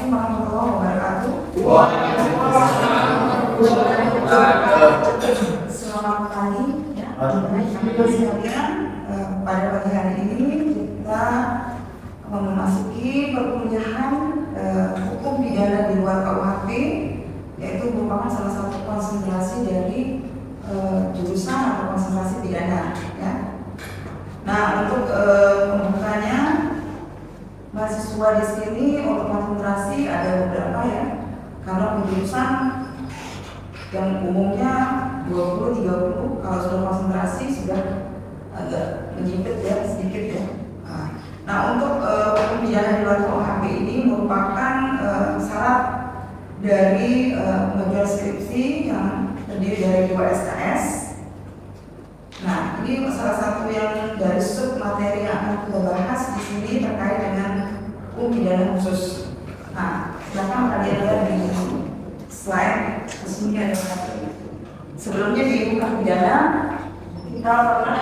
Assalamualaikum warahmatullahi wabarakatuh. Selamat pagi ya, teman-teman sekalian. Pada pagi hari ini kita memasuki perkuliahan hukum pidana di luar KUHP, yaitu merupakan salah satu konsentrasi dari jurusan atau konsentrasi pidana ya. Nah, untuk pembukanya mahasiswa di sini untuk konsentrasi ada beberapa ya, karena penjurusan yang umumnya 20-30, kalau sudah konsentrasi sudah agak menyempit ya, sedikit ya. Nah, untuk hukum pidana di luar KUHP ini merupakan syarat dari pengajuan skripsi yang terdiri dari 2 SKS. Nah, ini salah satu yang dari sub materi yang akan kita bahas di sini terkait dengan hukum pidana khusus. Nah, silakan kalian lihat di slide. Di sini ada satu. Sebelumnya di hukum pidana kita pernah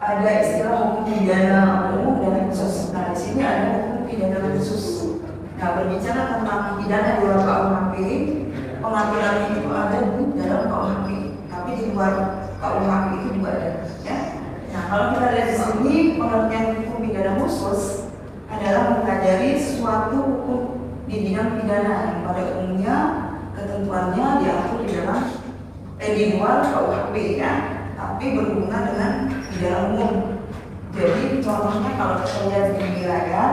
ada istilah hukum pidana umum dan khusus. Nah, di sini ada hukum pidana khusus. Nah, berbicara tentang pidana di luar KUHP, pengaturan itu ada di dalam KUHP. Di luar KUHP itu juga ada ya. Nah, kalau kita lihat di sini, pengertian hukum pidana khusus adalah mempelajari suatu hukum di bidang pidana yang pada umumnya ketentuannya diatur di luar KUHP ya, tapi berhubungan dengan pidana umum. Jadi contohnya kalau kita lihat di layar,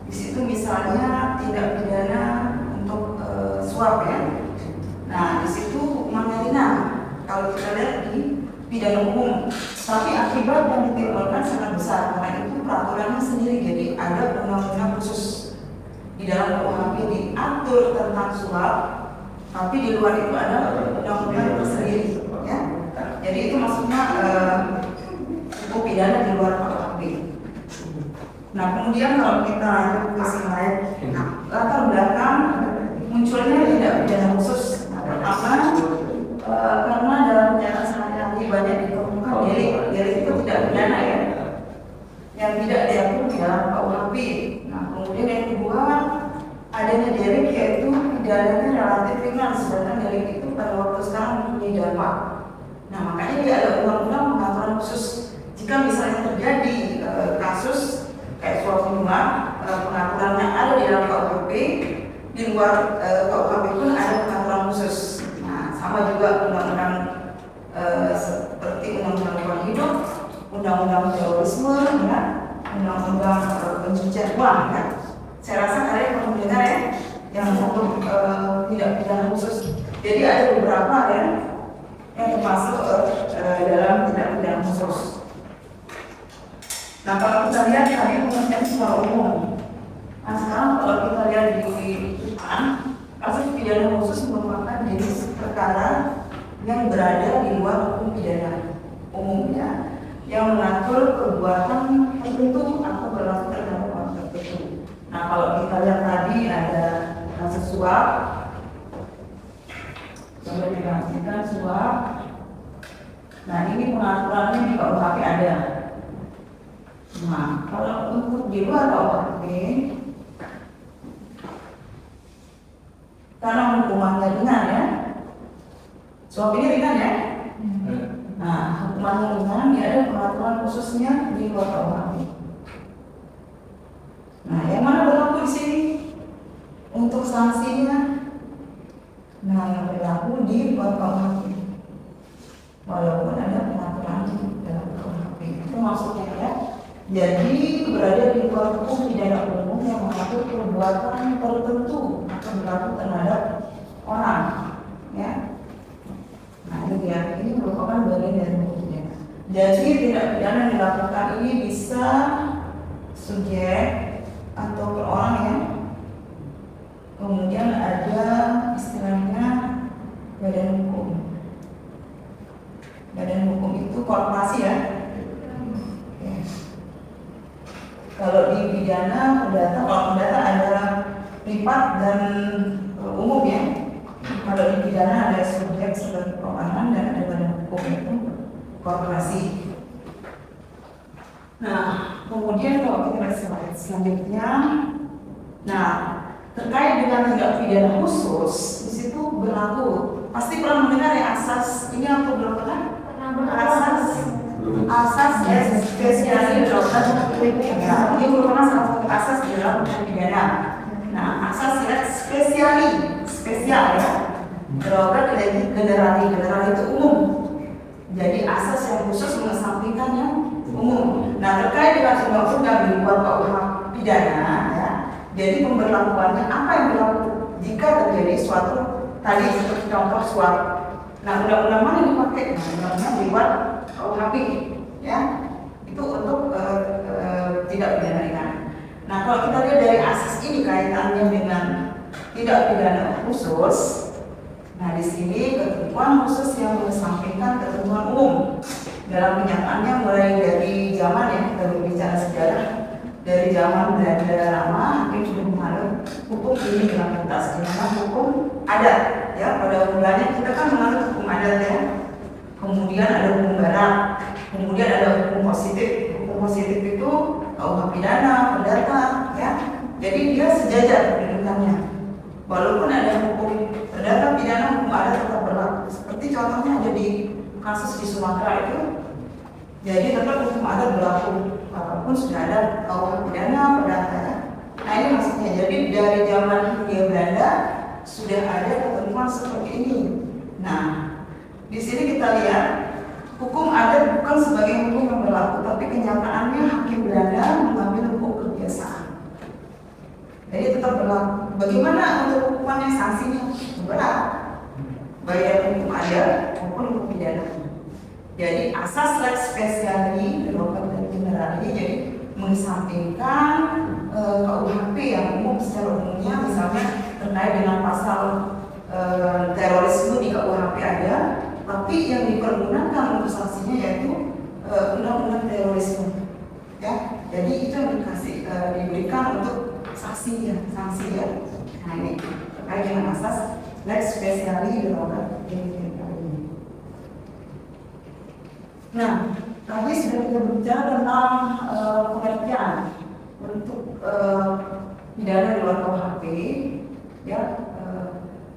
di situ misalnya tindak pidana untuk suap ya. Nah, di situ hukumannya ringan kalau kita lihat di pidana umum, tapi akibat yang ditimbulkan sangat besar karena itu peraturannya sendiri. Jadi ada undang-undang khusus di dalam KUHP diatur tentang suap, tapi di luar itu ada undang-undang tersendiri ya. Jadi itu maksudnya hukum pidana di luar KUHP. Nah, kemudian kalau kita lanjut ke slide, latar belakang munculnya tindak pidana khusus. Pertama, karena dalam kenyataan sehari-hari banyak ditemukan delik itu tidak pidana ya, yang tidak diatur di dalam KUHP. Nah, kemudian yang kedua, adanya delik yaitu pidananya relatif ringan, sedangkan delik itu pada waktu sekarang mempunyai dampak. Nah, makanya dia ada undang-undang pengaturan khusus. Jika misalnya terjadi kasus kayak suap menyuap, pengaturannya ada di dalam KUHP, di luar KUHP pun ada pengaturan khusus. Sama juga undang-undang seperti undang-undang lingkungan hidup, undang-undang terorisme, ya, undang-undang pencucian uang. Ya. Saya rasa kalian pernah mendengar ya, yang untuk tindak pidana khusus. Jadi ada beberapa ya yang termasuk dalam tindak pidana khusus. Nah, kalau kita lihat tadi pengertian secara umum. Nah, sekarang kalau kita lihat di depan, kasus pidana khusus merupakan jenis perkara yang berada di luar hukum pidana umumnya yang mengatur perbuatan tertentu atau berlaku terhadap orang tertentu. Nah, kalau kita lihat tadi ada kasus suap, coba diperhatikan suap. Nah, ini pengaturannya di KUHP ada. Nah, kalau untuk di luar KUHP, karena hukumannya ringan ya, suap ini ringan ya. Nah, hukumannya ringan, dia ada pengaturan khususnya di luar KUHP. Nah, yang mana berlaku di sini untuk sanksinya? Nah, yang berlaku di luar KUHP, walaupun ada pengaturan di dalam KUHP. Itu maksudnya ya. Jadi berada di luar hukum pidana umum yang mengatur perbuatan tertentu atau berlaku terhadap orang, ya. Nah, ini dia, ini merupakan bagian dari hukum pidana. Jadi tindak pidana yang dilakukan ini bisa subjek atau perorangan ya. Kemudian ada istilahnya badan hukum. Badan hukum itu korporasi ya. Kalau di pidana perdata, kalau perdata ada privat dan umum ya. Kalau di pidana ada subjek sebagai perorangan dan ada badan hukum itu korporasi. Nah, kemudian kalau kita lihat selanjutnya, nah terkait dengan tindak pidana khusus, di situ berlaku. Pasti pernah mendengar ya asas ini atau belum pernah? Asas spesialis dalam ini merupakan salah satu asas di dalam hukum pidana. Nah, asas spesial ya, berobat dari generali itu umum. Jadi asas yang khusus mengesampingkan yang umum. Nah, terkait dengan undang-undang di luar KUH pidana, ya, jadi pemberlakuannya apa yang berlaku jika terjadi suatu tadi seperti contoh suap. Nah, undang-undang mana yang dipakai? Nah, undang-undang di luar KUHP, ya, itu untuk tidak pidana ringan. Nah, kalau kita lihat dari asas ini kaitannya dengan tidak pidana khusus, nah di sini ketentuan khusus yang mengesampingkan ketentuan umum dalam kenyataannya mulai dari zaman yang kita berbicara sejarah dari zaman Belanda lama, hakim sudah menganut hukum ini dengan tuntas, di mana hukum adat, ya pada mulanya kita kan menganut hukum adat ya, kemudian ada hukum barat, kemudian ada hukum positif. Hukum positif itu KUH pidana, perdata, ya, jadi dia sejajar kedudukannya. Walaupun ada hukum perdata, pidana, hukum adat tetap berlaku. Seperti contohnya ada di kasus di Sumatera itu, jadi tetap hukum adat berlaku. Walaupun sudah ada KUH pidana, perdata. Nah ini maksudnya, jadi dari zaman Hindia Belanda sudah ada ketentuan seperti ini. Nah, di sini kita lihat hukum adat bukan sebagai hukum yang berlaku, tapi kenyataannya hakim Belanda mengambil hukum kebiasaan. Jadi tetap berlaku. Bagaimana untuk hukumannya, sanksinya? Berat, baik hukum adat maupun hukum pidana. Jadi asas lex speciali dan generali, jadi mengesampingkan KUHP yang umum secara umumnya, misalnya terkait dengan pasal terorisme di KUHP ada, tapi yang dipergunakan untuk sanksinya yaitu undang-undang terorisme, ya. Jadi itu yang diberikan untuk sanksi ya. Nah ini terkait dengan asas lex speciali dan generali. Nah, tadi sudah kita bicara tentang pengertian untuk pidana di luar KUHP, ya.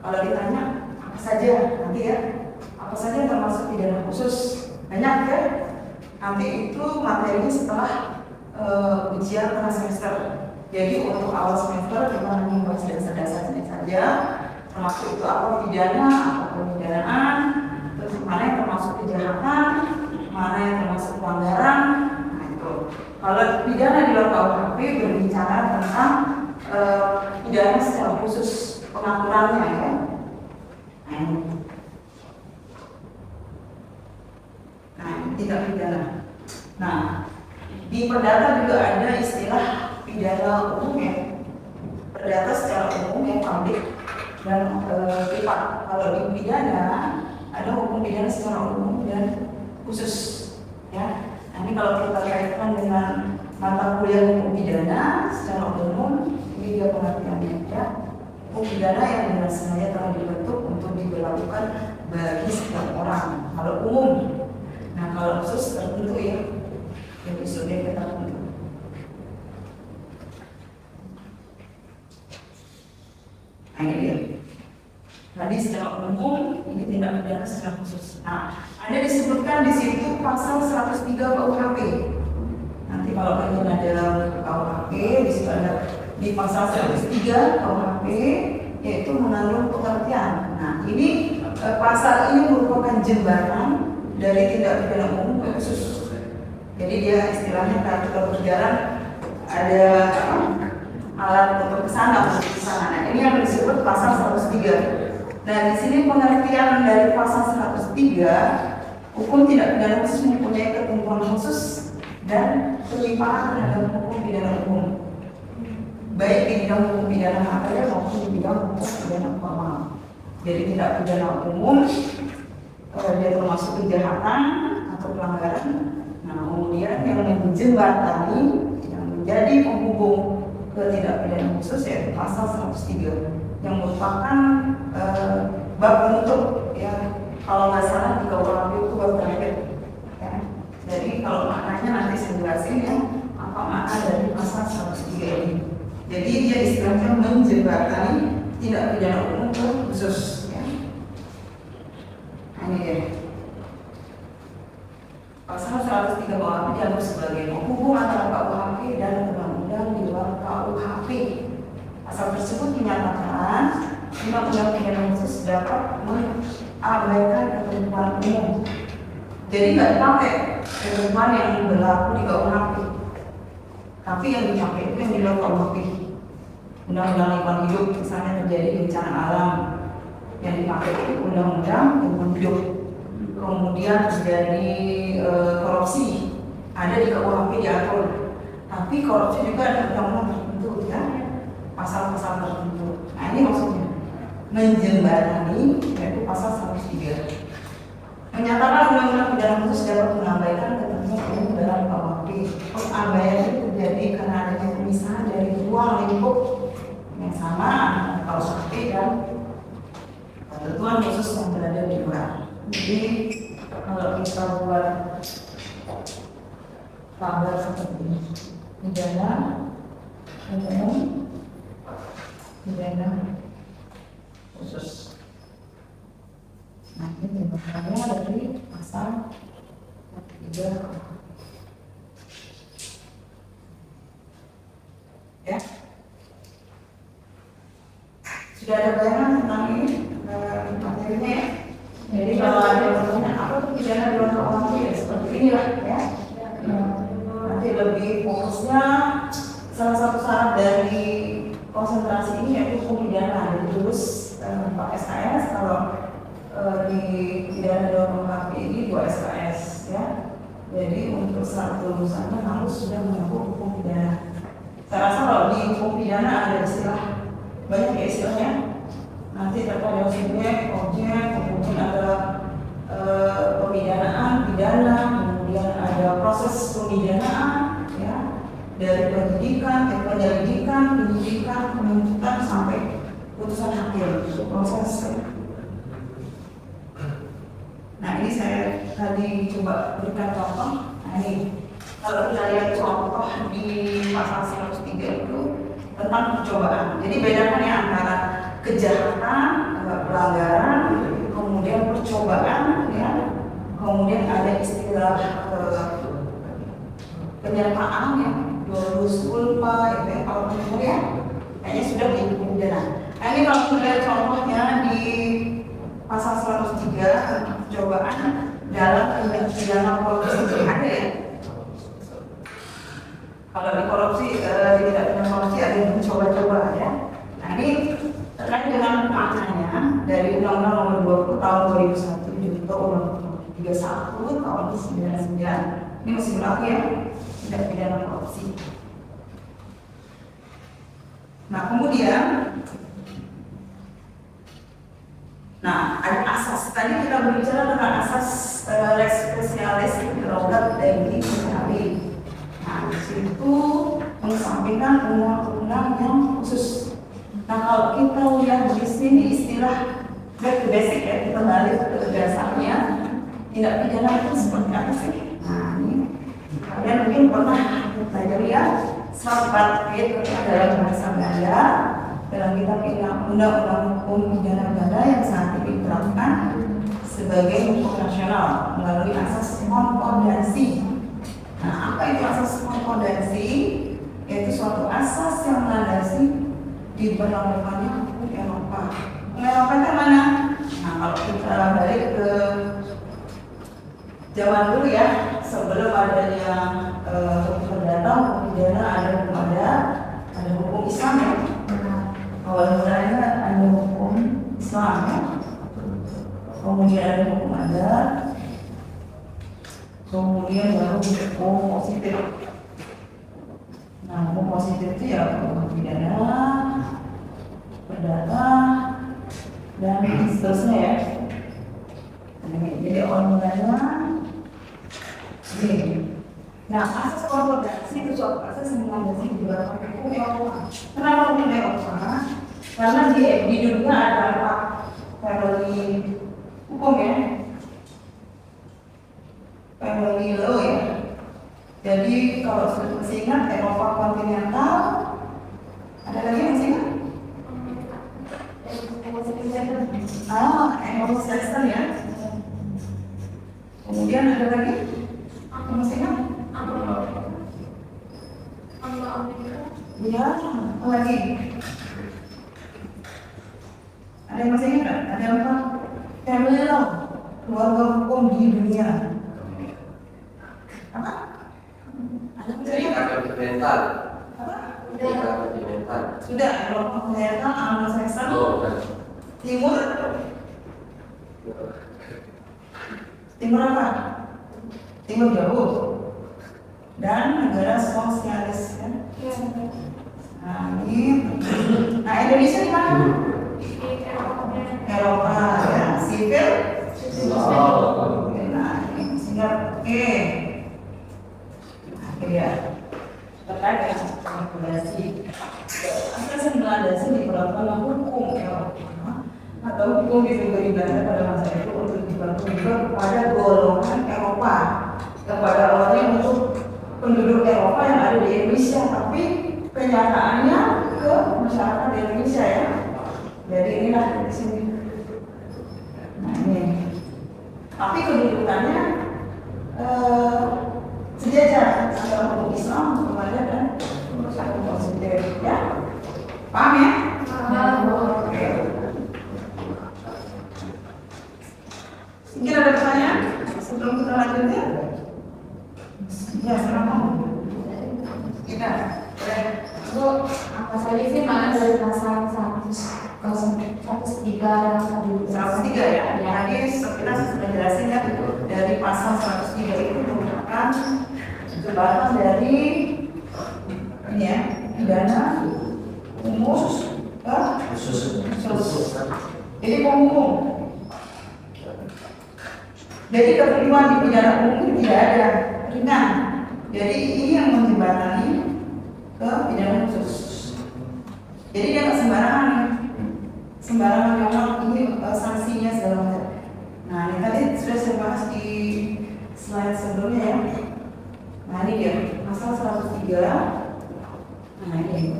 Kalau ditanya apa saja nanti ya, apa saja termasuk pidana khusus, banyak ya. Nanti itu materinya setelah ujian tengah semester. Jadi untuk awal semester kita hanya membahas dasar-dasarnya saja, termasuk itu apa pidana, apa pemidanaan, terus mana yang termasuk kejahatan, mana yang termasuk pelanggaran. Nah itu. Kalau pidana di luar KUHP berbicara tentang pidana secara khusus pengaturannya ya. Nah, tidak pidana. Nah, di perdata juga ada istilah pidana umum ya. Perdata secara umum ya, publik dan privat. Kalau di pidana ada hukum pidana secara umum dan khusus ya. Nah, ini kalau kita kaitkan dengan mata kuliah hukum pidana secara umum, ini dia pengertiannya ya. Hukum pidana yang dengan sengaja telah dibentuk untuk diberlakukan bagi setiap orang. Kalau umum, nah kalau khusus tertentu ya, jadi subjek tertentu. Nah ini dia. Tadi secara umum, ini tindak pidana secara khusus. Nah, ada disebutkan di situ pasal 103 KUHP. Nanti kalau kalian ada KUHP, di situ ada di pasal 103 KUHP, yaitu mengandung pengertian. Nah, ini pasal ini merupakan jembatan dari tindak pidana umum ke khusus. Jadi dia istilahnya kalau kita berjalan ada alat untuk kesana. Nah, ini yang disebut pasal 103. Nah, di sini pengertian dari pasal 103, hukum tindak pidana khusus mempunyai ketentuan khusus dan pelimpahan terhadap hukum pidana umum, baik di bidang hukum pidana material maupun di bidang hukum pidana formal. Jadi tindak pidana umum dia termasuk kejahatan atau pelanggaran. Nah, kemudian yang menjembatani, yang menjadi penghubung ke tindak pidana khusus yaitu pasal 103 yang merupakan bab penutup ya. Kalau nggak salah di KUHP itu bab terakhir ya. Jadi kalau maknanya nanti saya jelasin ya, apa makna dari pasal 103 ini. Jadi dia istilahnya menjembatani tindak pidana umum ke khusus. Ya. Nah, ini dia. Pasal 103 KUHP dianggap sebagai penghubung antara KUHP dan undang-undang di luar KUHP. Pasal tersebut menyatakan undang-undang pidana khusus dapat mengabaikan ketentuan umum. Jadi nggak dipakai ketentuan yang berlaku di KUHP, tapi yang dipakai itu yang di luar KUHP. Undang-undang lingkungan hidup misalnya terjadi bencana alam, yang dipakai itu undang-undang lingkungan hidup. Kemudian terjadi korupsi, ada di KUHP diatur. Tapi korupsi juga ada undang-undang tertentu, ya, pasal-pasal tertentu. Nah ini maksudnya menjembatani, yaitu pasal 103. Menyatakan undang-undang pidana khusus dapat mengabaikan ketentuan umum dalam KUHP. Pengabaian itu terjadi karena adanya pemisahan dari ruang lingkup yang sama antara KUHP dan ketentuan khusus yang berada di luar. Jadi kalau kita buat tabel seperti ini, pidana umum, pidana khusus. Nah ini pembahasannya dari pasal 3. Ya, sudah ada bayangan tentang ini materinya ya. Jadi kalau ada pertanyaan apa tuh pidana di luar KUHP ya seperti inilah ya. Nanti lebih fokusnya salah satu syarat dari konsentrasi ini yaitu hukum pidana. Jadi terus Pak SKS kalau di pidana di luar KUHP ini 2 SKS ya. Jadi untuk syarat lulusannya harus sudah menempuh hukum pidana. Saya rasa kalau di hukum pidana ada istilah banyak ya istilahnya. Nanti terkait dengan subjek, objek, kemudian ada pemidanaan, pidana, kemudian ada proses pemidanaan, ya, dari penyidikan, penyidikan, penuntutan sampai putusan hakim, itu proses. Nah ini saya tadi coba berikan contoh. Nah ini kalau kita lihat contoh di pasal 103 itu tentang percobaan. Jadi bedakannya antara kejahatan, pelanggaran, kemudian percobaan, ya, kemudian ada istilah penyertaan, ya, dolus culpa, itu ya, kalau kemudian kayaknya sudah di hukum pidana. Nah ini kalau kita lihat contohnya di pasal 103 percobaan dalam tindak pidana korupsi ada ya. Kalau di korupsi, di tindak pidana korupsi ada yang mencoba-coba ya. Nah ini terkait dengan maknanya dari Undang-Undang Nomor 20 Tahun 2001 junto Undang-Undang 31 Tahun 1999. Ini masih berlaku ya, tindak pidana korupsi. Nah kemudian, ada asas. Tadi kita berbicara tentang asas lex specialis interrogat dari PKB. Nah di situ mengesampingkan undang-undang yang khusus. Nah kalau kita lihat di sini istilah back to basic ya, kita balik ke dasarnya tindak pidana itu seperti apa sih? Nah ini kalian mungkin pernah belajar ya sahabat itu dalam bahasa Belanda dalam kitab undang-undang hukum pidana Belanda yang saat ini diterapkan sebagai hukum nasional melalui asas konkordansi. Nah apa itu asas konkordansi? Yaitu suatu asas yang melandasi diberlakukannya hukum Eropa. Eropa itu mana? Nah kalau kita balik ke zaman dulu ya, sebelum adanya hukum perdata, hukum pidana, ada hukum adat, ada hukum Islam ya. Awal mulanya ada hukum Islam ya. Kemudian ada hukum adat, kemudian baru hukum positif. Nah hukum positif itu ya hukum pidana, perdata, dan seterusnya ya. Jadi awal mulanya ini. Nah asas konkordansi itu suatu asas yang melandasi beberapa hukum Eropa. Kenapa hukum Eropa? Karena di dunia ada 4 family hukum ya, family law ya. Jadi kalau masih ingat Eropa kontinental, ada lagi yang masih ingat? Anglo-Saxon ya. Kemudian ada lagi? Yang masih ingat? Ya, lagi. Ada yang masih ingat? Ada apa? Family law, keluarga hukum di dunia. Apa? Ada kontinental. Apa? Kontinental. Sudah, Eropa kontinental, Anglo-Saxon, Timur. Timur apa? Timur jauh. Dan negara sosialis kan? Nah, ini. Nah, Indonesia di mana? Eropa ya, sipil. Nah, ini sehingga oke. Ya, terkait dengan akomodasi. Asas akomodasi diperlakukan hukum ya, atau hukum diberi dana pada masa itu untuk dibantu juga kepada golongan Eropa, kepada orang untuk penduduk Eropa yang ada di Indonesia, tapi kenyataannya ke masyarakat di Indonesia ya. Jadi inilah di sini. Nah ini, tapi kedudukannya sejajar antara hukum Islam, hukum adat dan hukum positif ya. Paham ya? Oke. Mungkin ada pertanyaan sebelum kita lanjut ya? Ya, silakan. Kita. Bu, apa saja sih makna dari pasal 103 dan 103 ya? Tadi kita sudah jelasin ya, dari pasal 103 itu merupakan jembatan dari ini ya, pidana umum ke khusus. Jadi pengumum. Jadi ketentuan di pidana umum tidak ada ringan. Jadi ini yang menjembatani ke pidana khusus. Jadi dia nggak sembarangan memang ini sanksinya segala macam. Nah ini tadi sudah saya bahas di slide sebelumnya ya. Nah ini dia pasal 103. Nah ini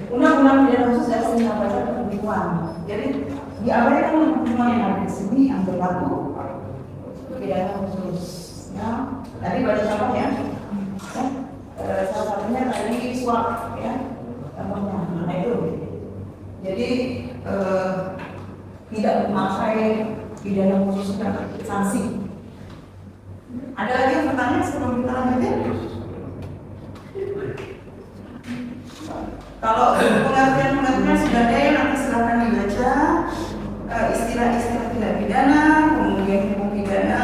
undang-undang pidana khusus dari pencabutan ketentuan. Jadi diabaikan ketentuan yang ada di sini yang berlaku pidana khusus. Ya, tadi baca contoh ya. Salah satunya tadi suap ya, contohnya. Nah itu. Jadi tidak memakai pidana khusus dan sanksi. Ada lagi yang bertanya sebelum kita lanjutin? Kalau pengertian sudah ada ya, nanti silakan dibaca istilah-istilah tindak pidana, kemudian hukum pidana.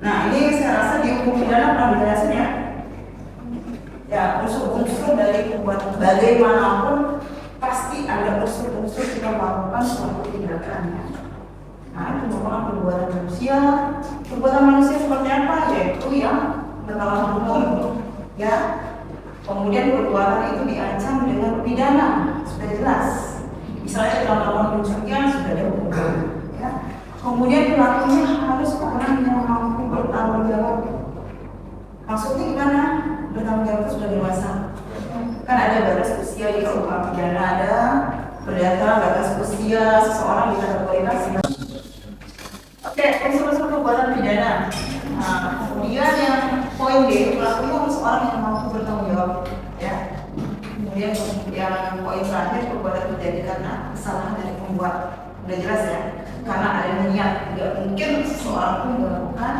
Nah ini saya rasa di hukum pidana pernah dijelasin ya. Ya unsur-unsur dari perbuatan bagaimanapun pasti ada unsur-unsur kita melakukan suatu tindakan ya. Nah itu merupakan perbuatan manusia. Perbuatan manusia seperti apa? Yaitu yang berlaku hukum ya. Kemudian perbuatan itu diancam dengan pidana, sudah jelas. Misalnya dalam melakukan pencurian sudah ada hukum. Ya. Kemudian pelakunya harus orang yang mampu bertanggung jawab. Maksudnya gimana? Bertanggung jawab itu sudah dewasa. Kan ada batas usia di hukum pidana, ada berdasarkan batas usia seseorang dikategorikan. Oke, unsur-unsur perbuatan pidana. Nah, kemudian yang poin D, pelakunya harus orang yang mampu bertanggung jawab, ya. Kemudian yang poin terakhir, perbuatan terjadi karena kesalahan dari pembuat. Udah jelas ya, karena ada niat. Tidak mungkin seseorang pun melakukan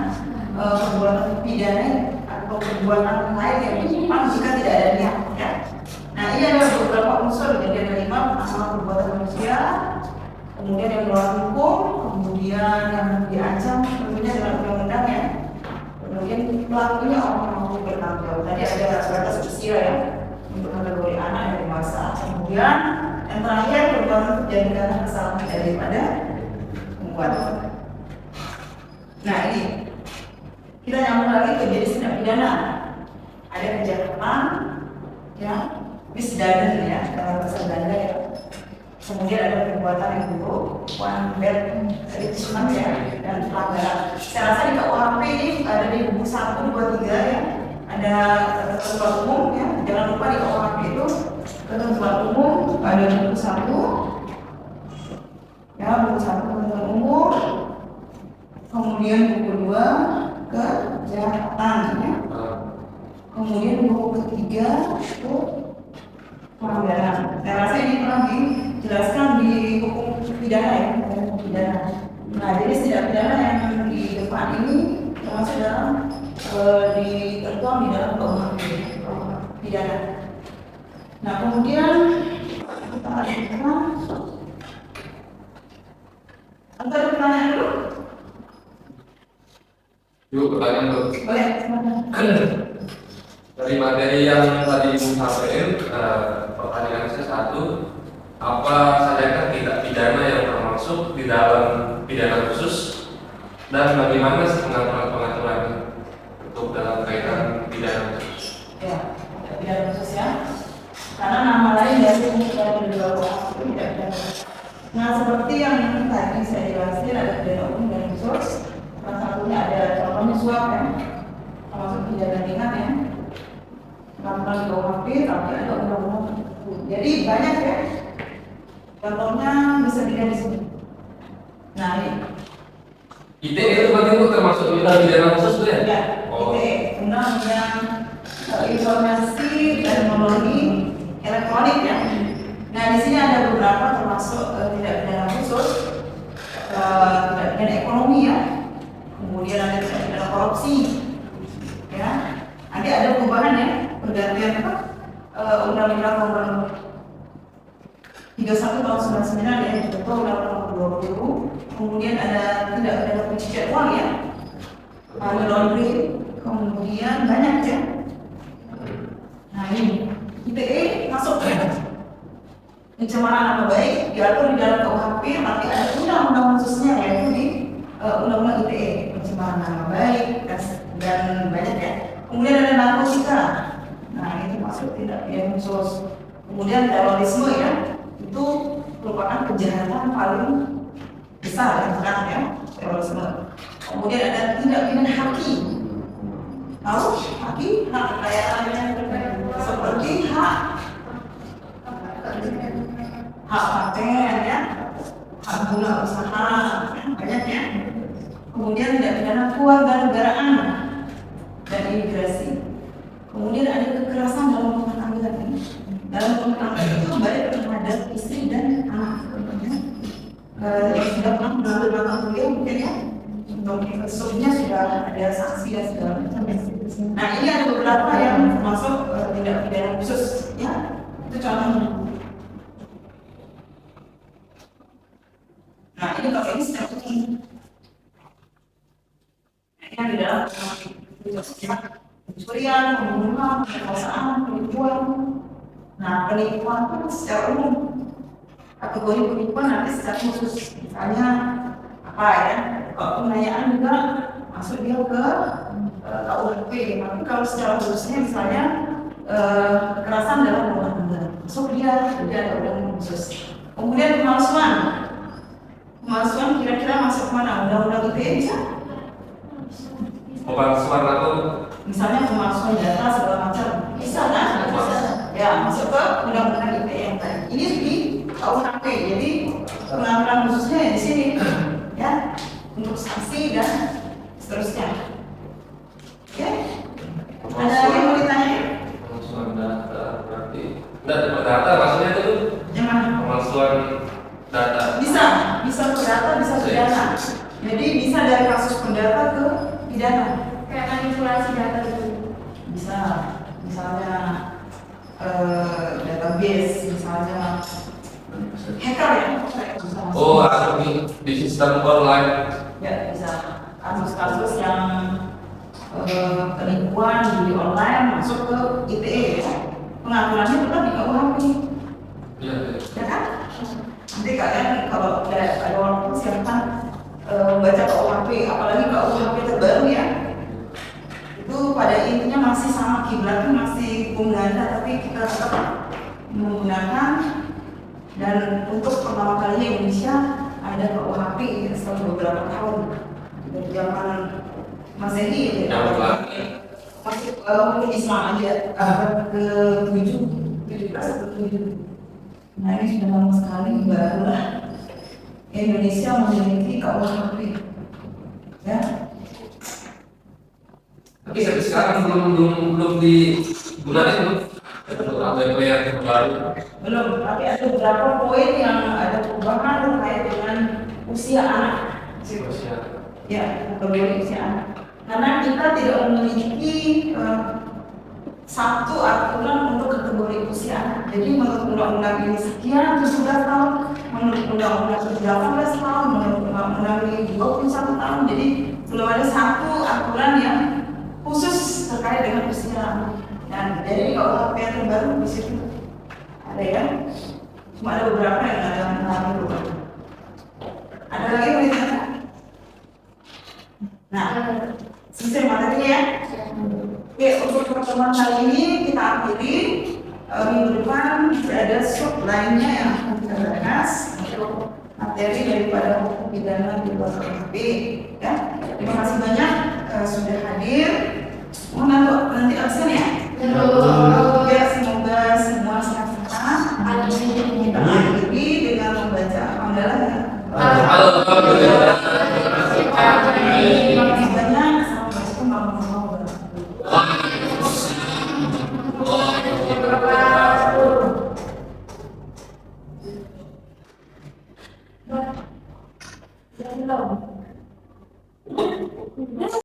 perbuatan pidana atau perbuatan lain yang menyimpang jika tidak ada niat, ya. Nah, ini ada beberapa unsur. Jadi ada 5, pertama perbuatan manusia, kemudian yang melawan hukum, kemudian yang diancam tentunya dengan undang-undang ya. Kemudian pelakunya orang yang mampu bertanggung jawab. Tadi ada batas usia ya untuk kategori anak dan dewasa. Kemudian yang terakhir perbuatan terjadi karena kesalahan daripada pembuat. Nah ini kita nyambung lagi ke jenis tindak pidana. Ada kejahatan, ya, misdaden ya dalam bahasa Belanda ya. Kemudian ada perbuatan yang buruk, one bad treatment ya, dan pelanggaran. Saya rasa di KUHP ini ada di buku 1, 2, 3 ya, ada ketentuan umum ya. Jangan lupa di KUHP itu ketentuan umum ada di buku 1 ya, buku 1 ketentuan umum, kemudian buku 2 kejahatan ya, kemudian buku ketiga itu pelanggaran. Saya rasa ini pernah dijelaskan di hukum pidana ya, hukum pidana. Nah, jadi tindak pidana yang di depan ini termasuk dalam ditentukan di dalam KUHP pidana. Nah, kemudian kita lanjutkan. Ada pertanyaan dulu? Yuk, pertanyaan dulu. Boleh. Dari materi yang tadi Ibu sampaikan, pertanyaan saya satu, apa saja tindak pidana yang termasuk di dalam pidana khusus dan bagaimana pengaturan untuk dalam kaitan pidana khusus? Ya, pidana khusus ya. Karena nama lain dari pidana di luar KUHP tidak pidana. Nah, seperti yang tadi saya jelaskan, ada pidana umum dan khusus. Salah satunya ada contohnya suap ya, termasuk pidana ringan ya. Melakukan di KUHP, tapi ada undang-undang tertentu. Jadi banyak ya. Contohnya bisa dilihat di sini. Nah, ini. ITE itu berarti itu termasuk pidana khusus tuh ya? Ya, Oh. ITE, Undang-Undang Informasi dan Teknologi Elektronik ya. Nah, di sini ada beberapa termasuk tindak pidana khusus, tindak pidana ekonomi ya. Kemudian ada tindak pidana korupsi, ya. Nanti ada perubahan ya, pergantian apa? Undang-Undang Nomor 31 tahun 99 ya, contoh Undang-Undang Nomor 20. Kemudian ada tindak pidana pencucian uang ya, money laundering. Kemudian banyak ya. Nah ini ITE masuk ya. Pencemaran nama baik diatur di dalam KUHP, tapi ada undang-undang khususnya yaitu di undang-undang ITE, pencemaran nama baik dan banyak ya. Kemudian ada narkotika, nah itu masuk tindak pidana khusus. Kemudian terorisme ya, itu merupakan kejahatan paling besar ya sekarang ya, terorisme. Kemudian ada tindak pidana haki, tahu haki, hak kekayaan seperti hak paten ya, hak guna usaha, banyak ya. Kemudian tindak pidana kewarganegaraan dan imigrasi. Kemudian ada kekerasan dalam rumah tangga ini. Dalam rumah tangga itu baik terhadap istri dan anak. Sudah pernah mengambil belakang kuliah mungkin ya. Untuk sebelumnya sudah ada sanksi dan segala macam. Nah, ini ada beberapa yang termasuk tindak pidana khusus ya. Itu contohnya. Nah, ini kalau ini sudah yang di dalam pencurian, pembunuhan, pemerkosaan, penipuan. Nah, penipuan itu secara umum, kategori penipuan nanti secara khusus. Misalnya apa ya? Kalau pengayaan juga masuk dia ke KUHP. Tapi kalau secara khususnya misalnya kekerasan dalam rumah tangga, masuk dia ada undang-undang khusus. Kemudian pemalsuan kira-kira masuk mana? Undang-undang ITE bisa? Pemalsuan apa? Misalnya pemalsuan data segala macam, bisa kan? Bisa. Ya, masuk ke undang-undang ITE yang tadi. Ini di KUHP, jadi pengaturan khususnya di sini, ya, untuk sanksi dan seterusnya. Oke? Ada lagi yang mau ditanya? Pemalsuan data berarti data maksudnya itu Yang mana? pemalsuan data. Bisa ke data, bisa ke pidana. Jadi bisa dari kasus pendata ke pidana. Kayak manipulasi data itu. Bisa, misalnya database, misalnya hacker ya. Oh, atau di sistem online. Ya, bisa kasus-kasus yang penipuan di online masuk ke ITE ya. Pengaturannya tetap di KUHP. Iya. Ya kan? Nanti kalian kalau ada waktu silakan baca KUHP, apalagi KUHP terbaru ya. Itu pada intinya masih sama kiblatnya, masih hukum ganda, tapi kita tetap menggunakan Dan untuk pertama kalinya Indonesia ada KUHP setelah beberapa tahun dari zaman Masehi ya. Yang lagi. Masih mungkin Islam aja abad ke-7, 17 atau 7. Nah ini sudah lama sekali barulah Indonesia memiliki KUHP ya. Tapi sampai sekarang belum digunakan belum. Ada yang baru. Belum, tapi ada beberapa poin yang ada perubahan terkait dengan usia anak. Ya, kategori usia anak. Karena kita tidak memiliki satu aturan untuk kategori usia anak. Jadi menurut undang-undang ini sekian 17 tahun, menurut undang-undang 18 tahun, menurut undang-undang ini 21 tahun. Jadi belum ada satu aturan yang khusus terkait dengan usia anak. Dan jadi kalau yang terbaru di situ ada ya, cuma ada beberapa yang ada mengalami perubahan. Ada lagi yang ditanyakan? Nah, selesai materi ya. Oke, untuk pertemuan kali ini kita akhiri. Minggu depan ada sub lainnya yang akan kita bahas untuk materi daripada hukum pidana di luar KUHP. Ya, terima kasih banyak sudah hadir. Mohon nanti absen ya. Ya, semoga semua sehat-sehat. Kita akhiri dengan membaca hamdalah. Alhamdulillah.